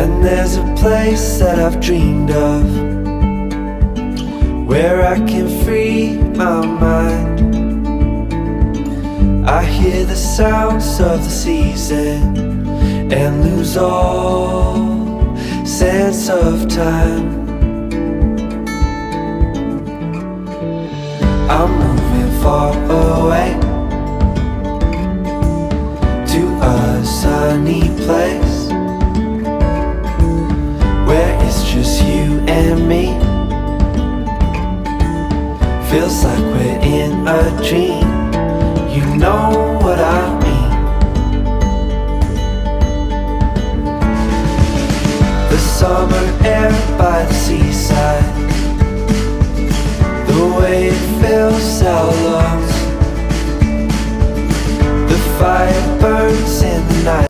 And there's a place that I've dreamed of, where I can free my mind. I hear the sounds of the season and lose all sense of time. I'm moving far away to a sunny place where it's just you and me. Feels like we're in a dream. You know what I mean. The summer air by the seaside, the way it fills our lungs, the fire burns in the night.